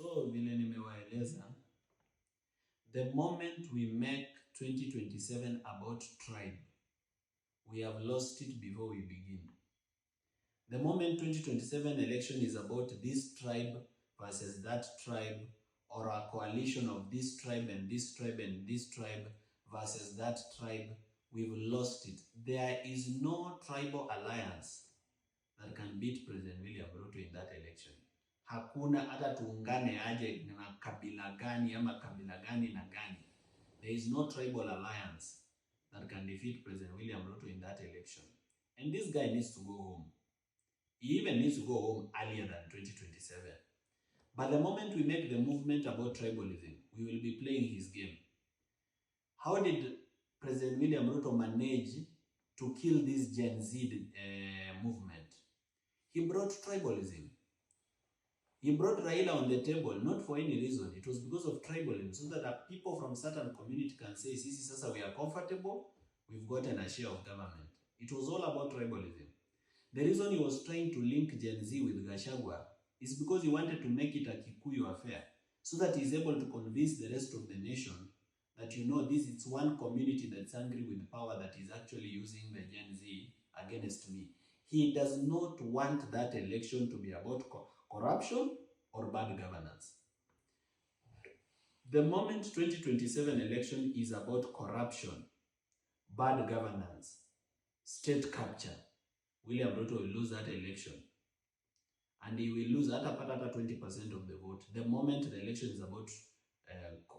So vile nimewaeleza, the moment we make 2027 about tribe, we have lost it before we begin. The moment 2027 election is about this tribe versus that tribe, or a coalition of this tribe and this tribe and this tribe versus that tribe, we've lost it. There is no tribal alliance that can beat President William Ruto in that election. Hakuna hata tuungane aje na kabila gani ama kabila gani na gani. There is no tribal alliance that can defeat President William Ruto in that election. And this guy needs to go home. He even needs to go home earlier than 2027. But the moment we make the movement about tribalism, we will be playing his game. How did President William Ruto manage to kill this Gen Z movement? He brought tribalism. He brought Raila on the table, not for any reason. It was because of tribalism, so that people from certain community can say, Sisi sasa we are comfortable, we've gotten a share of government. It was all about tribalism. The reason he was trying to link Gen Z with Gachagua is because he wanted to make it a Kikuyu affair, so that he's able to convince the rest of the nation that, this is one community that's angry with power that is actually using the Gen Z against me. He does not want that election to be about corruption or bad governance. The moment 2027 election is about corruption, bad governance, state capture, William Ruto will lose that election. And he will lose at 20% of the vote. The moment the election is about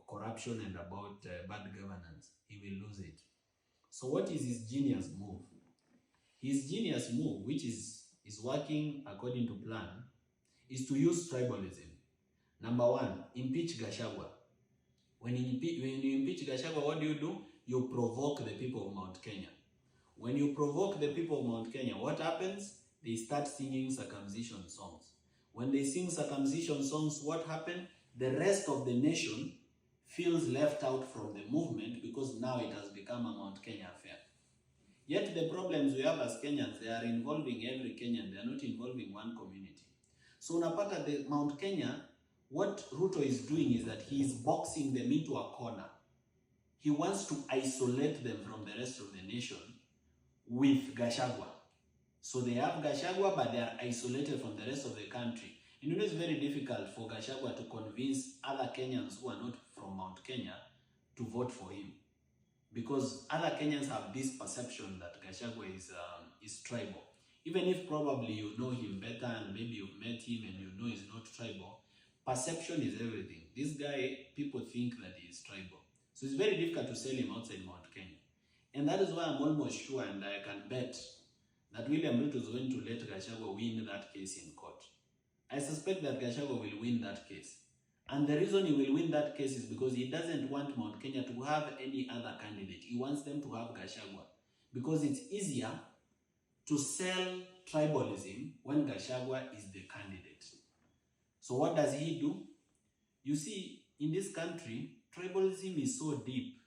corruption and about bad governance, he will lose it. So what is his genius move? His genius move, which is working according to plan, is to use tribalism. Number one, impeach Gachagua. When you impeach Gachagua, what do? You provoke the people of Mount Kenya. When you provoke the people of Mount Kenya, what happens? They start singing circumcision songs. When they sing circumcision songs, what happens? The rest of the nation feels left out from the movement, because now it has become a Mount Kenya affair. Yet the problems we have as Kenyans, they are involving every Kenyan. They are not involving one community. So unapata the Mount Kenya, what Ruto is doing is that he is boxing them into a corner. He wants to isolate them from the rest of the nation with Gachagua. So they have Gachagua, but they are isolated from the rest of the country. It's very difficult for Gachagua to convince other Kenyans who are not from Mount Kenya to vote for him, because other Kenyans have this perception that Gachagua is tribal. Even if probably you know him better and maybe you've met him and you know he's not tribal, perception is everything. This guy, people think that he is tribal. So it's very difficult to sell him outside Mount Kenya. And that is why I'm almost sure, and I can bet, that William Ruto is going to let Gachagua win that case in court. I suspect that Gachagua will win that case. And the reason he will win that case is because he doesn't want Mount Kenya to have any other candidate. He wants them to have Gachagua, because it's easier to sell tribalism when Gachagua is the candidate. So what does he do? You see, in this country, tribalism is so deep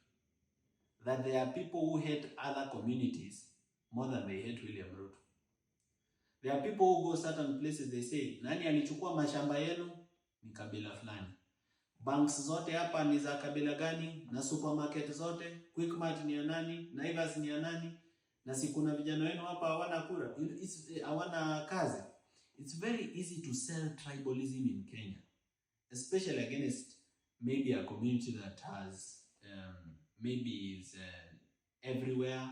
that there are people who hate other communities more than they hate William Ruto. There are people who go certain places, they say, nani alichukua mashamba yenu? Ni kabila fulani. Banks zote hapa ni za kabila gani? Na supermarket zote, Quickmart ni ya nani? Naivas ni ya nani? Na si kuna vijana wenu hapa hawana kura, hawana kazi. It's very easy to sell tribalism in Kenya, especially against maybe a community that has maybe is everywhere,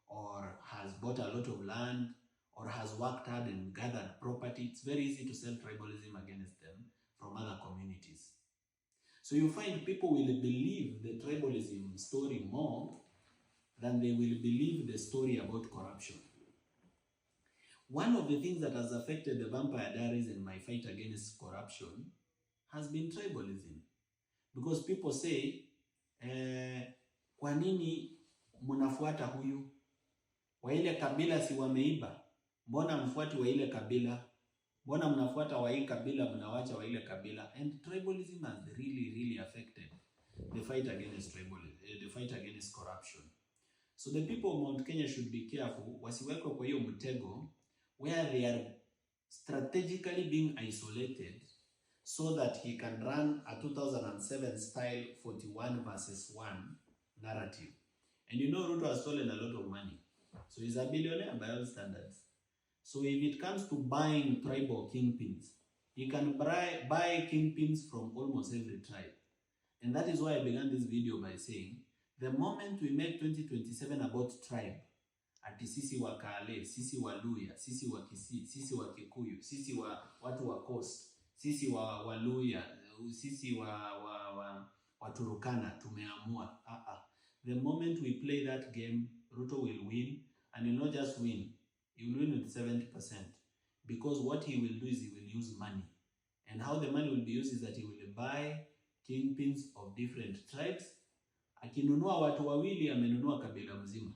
or has bought a lot of land, or has worked hard and gathered property. It's very easy to sell tribalism against them from other communities. So you find people will believe the tribalism story more than they will believe the story about corruption. One of the things that has affected the Vampire Diaries and my fight against corruption has been tribalism. Because people say, kwa nini mnafuata huyu? Wa ile kabila si wameiba? Mbona mfuati wa ile kabila? Mbona mnafuata wa hii kabila, mnawacha wa ile kabila? And tribalism has really affected the fight against tribalism, the fight against corruption. So the people of Mount Kenya should be careful, wasiwekwe kwa hiyo mtego where they are strategically being isolated so that he can run a 2007 style 41 versus 1 narrative. And you know Ruto has stolen a lot of money. So he's a billionaire by all standards. So if it comes to buying tribal kingpins, he can buy kingpins from almost every tribe. And that is why I began this video by saying, the moment we make 2027 about tribe, ati sisi wa Kale, sisi wa Luya, sisi wa Kisii, sisi wa Kikuyu, sisi wa watu wa Coast, sisi wa Luya, sisi wa Turukana, tumeamua. The moment we play that game, Ruto will win, and he will not just win, he will win with 70%. Because what he will do is he will use money. And how the money will be used is that he will buy kingpins of different tribes. Akinunua watu wawili, amenunua kabila mzima.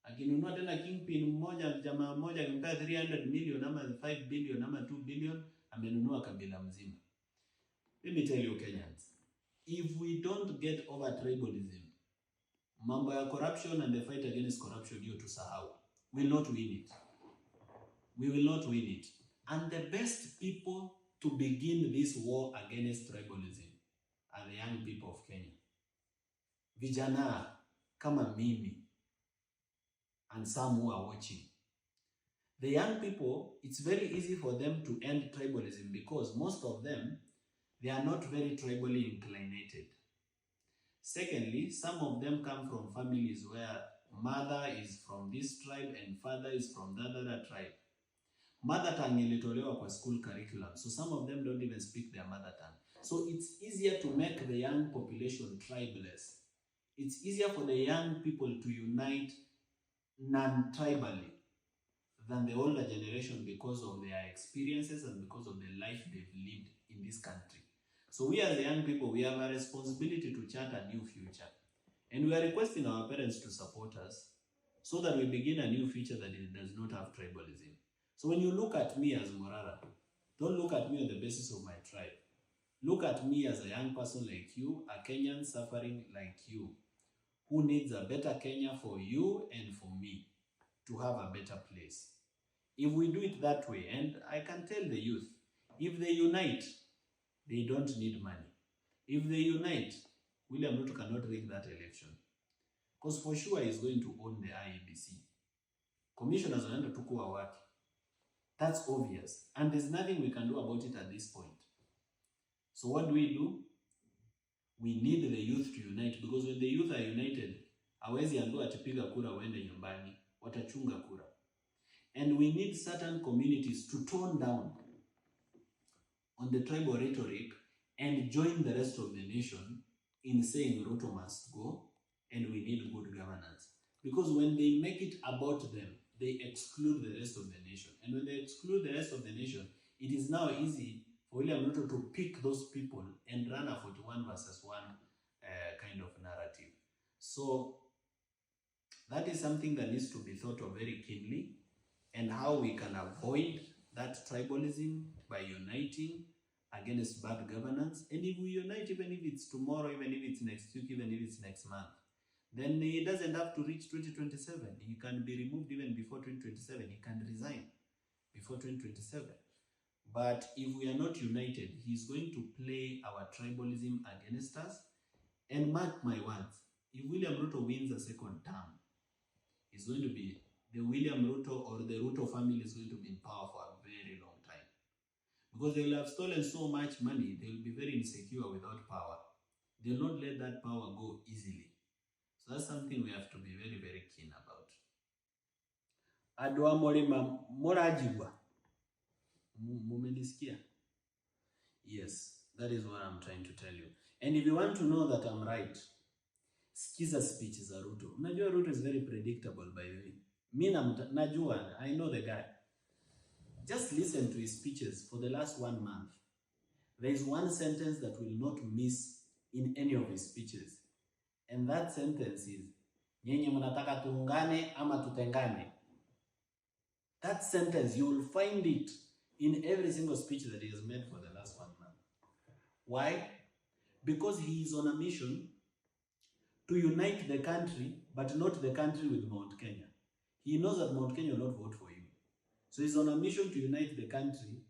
Akinunua tena kingpin mmoja, jamaa mmoja, akimpea 300 million ama 5 billion ama 2 billion, amenunua kabila mzima. Let me tell you Kenyans, if we don't get over tribalism, mambo ya corruption and the fight against corruption, you to sahau, we will not win it. We will not win it. And the best people to begin this war against tribalism are the young people of Kenya. Vijana kama mimi and some who are watching. The young people, it's very easy for them to end tribalism because most of them, they are not very tribally inclinated. Secondly, some of them come from families where mother is from this tribe and father is from the other tribe. Mother tongue ilitolewa kwa school curriculum, so some of them don't even speak their mother tongue. So it's easier to make the young population tribeless. It's easier for the young people to unite non-tribally than the older generation because of their experiences and because of the life they've lived in this country. So we as the young people, we have a responsibility to chart a new future. And we are requesting our parents to support us so that we begin a new future that does not have tribalism. So when you look at me as Morara, don't look at me on the basis of my tribe. Look at me as a young person like you, a Kenyan suffering like you, who needs a better Kenya for you and for me to have a better place. If we do it that way, and I can tell the youth, if they unite, they don't need money. If they unite, William Ruto cannot rig that election. Because for sure he's going to own the IEBC. Commissioners are under tukuwa wake. That's obvious. And there's nothing we can do about it at this point. So what do? We need the youth to unite, because when the youth are united, hawezi ambiwa atipiga kura waende nyumbani, watachunga kura. And we need certain communities to tone down on the tribal rhetoric and join the rest of the nation in saying Ruto must go and we need good governance. Because when they make it about them, they exclude the rest of the nation. And when they exclude the rest of the nation, it is now easy for William Ruto to pick those people and run a 41 versus 1 kind of narrative. So that is something that needs to be thought of very keenly, and how we can avoid that tribalism by uniting against bad governance. And if we unite, even if it's tomorrow, even if it's next week, even if it's next month, then he doesn't have to reach 2027. He can be removed even before 2027. He can resign before 2027. But if we are not united, he's going to play our tribalism against us. And mark my words, if William Ruto wins a second term, it's going to be the William Ruto or the Ruto family is going to be in power for a very long time. Because they will have stolen so much money, they will be very insecure without power. They will not let that power go easily. So that's something we have to be very, very keen about. Adwa morima morajibwa. Mumenisikia? Yes, that is what I'm trying to tell you. And if you want to know that I'm right, skiza speeches za Ruto. Unajua Ruto is very predictable by the way. Najua, I know the guy. Just listen to his speeches for the last 1 month. There is one sentence that will not miss in any of his speeches. And that sentence is, nyenye mnataka tuungane ama tutengane. That sentence, you will find it in every single speech that he has made for the last 1 month. Why? Because he is on a mission to unite the country, but not the country with Mount Kenya. He knows that Mount Kenya will not vote for him. So he's on a mission to unite the country,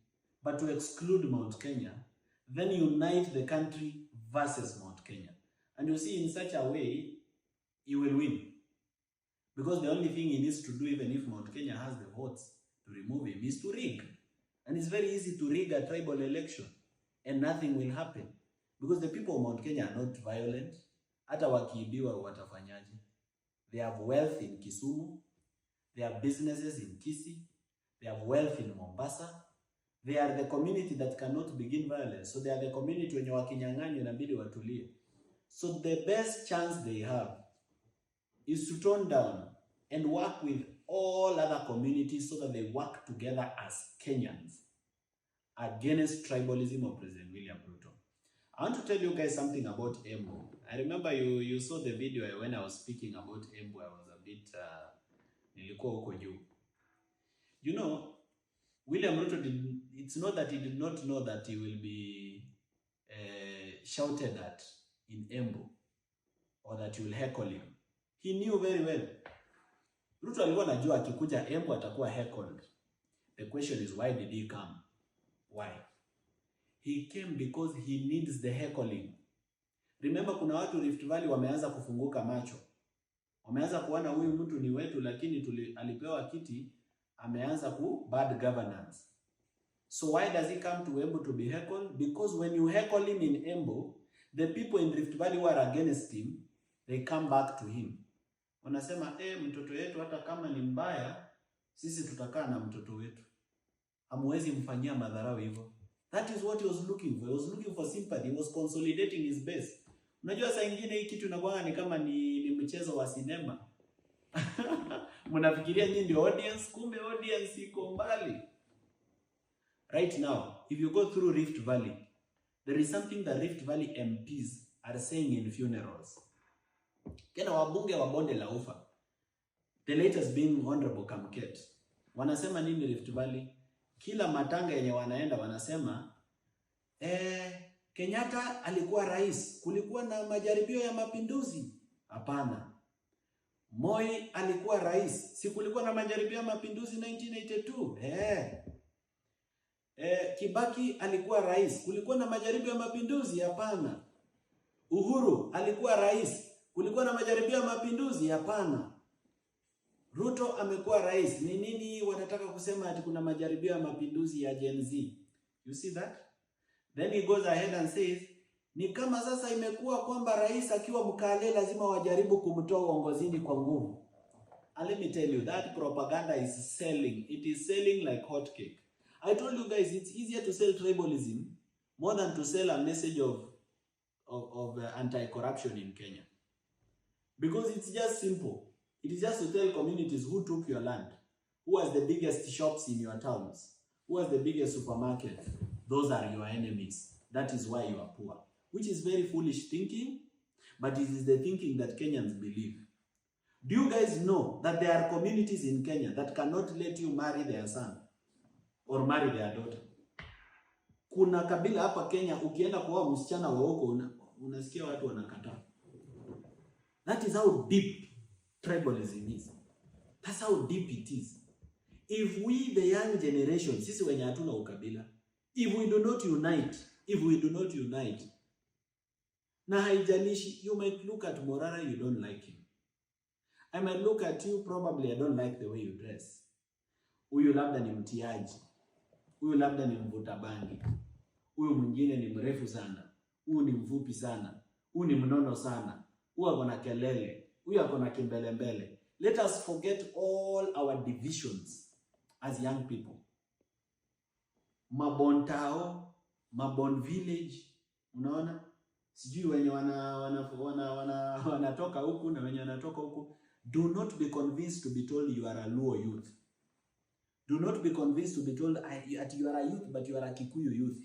but to exclude Mount Kenya, then unite the country versus Mount Kenya. And you see, in such a way, he will win. Because the only thing he needs to do, even if Mount Kenya has the votes to remove him, is to rig. And it's very easy to rig a tribal election, and nothing will happen. Because the people of Mount Kenya are not violent. Hata wakiibiwa watafanyaje? They have wealth in Kisumu. They have businesses in Kisii. They have wealth in Mombasa. They are the community that cannot begin violence. So they are the community wenye wakinyang'anywa inabidi watulie. So the best chance they have is to tone down and work with all other communities so that they work together as Kenyans against tribalism of President William Ruto. I want to tell you guys something about Embu. I remember you saw the video when I was speaking about Embu. I was a bit nilikuwa huko juu. You know, William Ruto it's not that he did not know that he will be shouted at in Embu, or that he will heckle him. He knew very well. Ruto alikuwa anajua akikuja Embu atakuwa heckled. The question is, why did he come? Why? He came because he needs the heckling. Remember, kuna watu Rift Valley wameanza kufunguka macho. Wameanza kuona huyu mtu ni wetu, lakini alipewa kiti, ameanza ku bad governance. So why does he come to Embu to be heckled? Because when you heckle him in Embu, the people in Rift Valley who are against him, they come back to him. Wanasema, mtoto wetu hata kama ni mbaya, sisi tutakaa na mtoto wetu. Hamuwezi mfanyia madharau hivyo. That is what he was looking for. He was looking for sympathy. He was consolidating his base. Unajua saa ingine hii kitu inakuwa ni kama ni mchezo wa sinema. Mnafikiria nyinyi ndio audience, kumbe audience iko mbali. Right now, if you go through Rift Valley, there is something that Rift Valley MPs are saying in funerals. Kena wabunge wa bonde la ufa, the latest being Honorable Kamket, wanasema nini Rift Valley? Kila matanga yenye wanaenda wanasema, Kenyatta alikuwa rais, kulikuwa na majaribio ya mapinduzi. Hapana. Moi alikuwa rais, si kulikuwa na majaribio ya mapinduzi 1982? Kibaki alikuwa rais, kulikuwa na majaribio ya mapinduzi? Hapana. Uhuru alikuwa rais, kulikuwa na majaribio ya mapinduzi? Hapana. Ruto amekuwa rais, ni nini wanataka kusema ati kuna majaribio ya mapinduzi ya Gen Z? You see that? Then he goes ahead and says, ni kama sasa imekuwa kwamba rais akiwa mkale lazima wajaribu kumtoa uongozini kwa nguvu. And let me tell you, that propaganda is selling. It is selling like hotcake. I told you guys, it's easier to sell tribalism more than to sell a message of anti-corruption in Kenya. Because it's just simple. It is just to tell communities who took your land, who has the biggest shops in your towns, who has the biggest supermarket. Those are your enemies. That is why you are poor. Which is very foolish thinking, but it is the thinking that Kenyans believe. Do you guys know that there are communities in Kenya that cannot let you marry their son or marry their daughter? Kuna kabila hapa Kenya, ukienda kwa msichana wa huko unasikia watu wanakataa. That is how deep tribalism is. That's how deep it is. If we, the young generation, sisi wenye hatuna ukabila, if we do not unite, na haijalishi, you might look at Morara, you don't like him. I might look at you, probably I don't like the way you dress. Huyu labda ni mtiaji. Huyu labda ni mvuta bangi. Huyu mwingine ni mrefu sana. Huyu ni mfupi sana. Huyu ni mnono sana. Huyu akona kelele. Huyu akona kimbelembele. Let us forget all our divisions as young people. Mabon Tao, Mabon Village, unaona? Sijui wenye wanatoka huku na wenye wanatoka huku. Do not be convinced to be told you are a Luo youth. Do not be convinced to be told that you are a youth but you are a Kikuyu youth.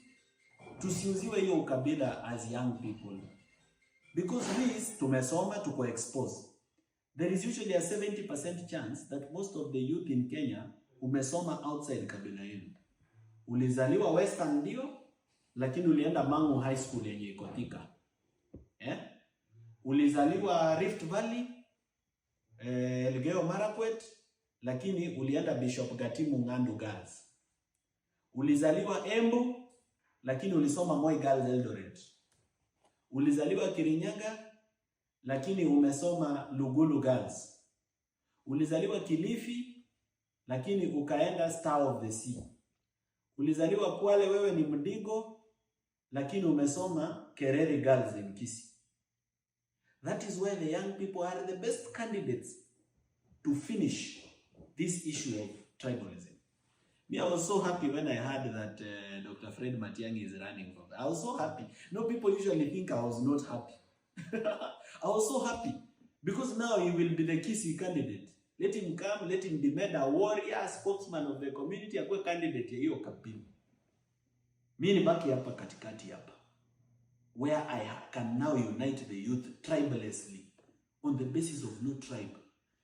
Tusiuziwe hiyo ukabila as young people. Because this tumesoma tuko expose. There is usually a 70% chance that most of the youth in Kenya umesoma outside kabila yenu. Ulizaliwa Western ndio, lakini ulienda Mangu High School yenye iko Thika. Ulizaliwa Rift Valley, Elgeyo Marakwet, lakini ulienda Bishop Gatimu Ngandu Girls. Ulizaliwa Embu, lakini ulisoma Moi Girls Eldoret. Ulizaliwa Kirinyaga lakini umesoma Lugulu Girls. Ulizaliwa Kilifi lakini ukaenda Star of the Sea. Ulizaliwa Kwale, wewe ni Mdigo lakini umesoma Kereri Girls in Kisii. That is why the young people are the best candidates to finish this issue of tribalism. Me, I was so happy when I heard that Dr. Fred Matiang'i is running for that. I was so happy. No, people usually think I was not happy. I was so happy because now he will be the Kisii candidate. Let him come, let him be made a warrior, spokesman of the community, akue candidate ya hiyo kampeni. Mimi nibaki hapa katikati hapa, where I can now unite the youth tribelessly on the basis of no tribe,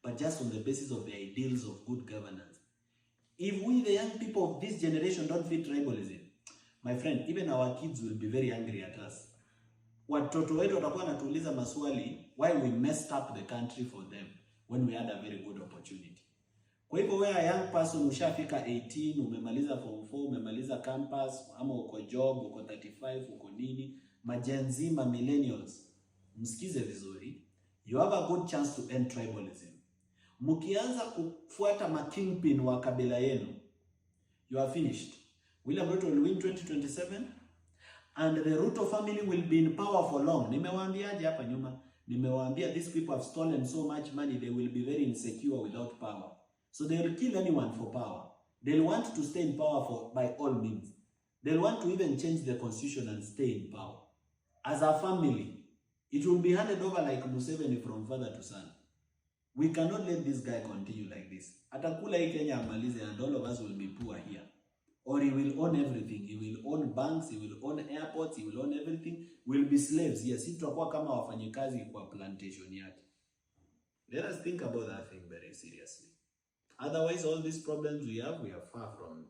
but just on the basis of the ideals of good governance. If we, the young people of this generation, don't fit tribalism, my friend, even our kids will be very angry at us. Watoto wetu watakuwa natuuliza maswali why we messed up the country for them when we had a very good opportunity. Kwa hivyo wewe, a young person, ushafika 18, umemaliza form 4, umemaliza campus, ama uko job, uko 35, uko nini, majenzi, ma millennials, msikize vizuri. You have a good chance to end tribalism. Mkianza kufuata ma kingpin wa kabila yenu, you are finished. William Ruto will win 2027 and the Ruto family will be in power for long. Nimewaambiaje hapa nyuma? Nimewaambia these people have stolen so much money, they will be very insecure without power. So they will kill anyone for power. They'll want to stay in power by all means. They'll want to even change the constitution and stay in power. As a family, it will be handed over like Museveni from father to son. We cannot let this guy continue like this. Atakula hii Kenya amalize and all of us will be poor here. Or he will own everything. He will own banks, he will own airports, he will own everything. We'll be slaves. Yes, tutakuwa kama wafanyikazi kwa plantation yake. Let us think about that thing very seriously. Otherwise, all these problems we are far from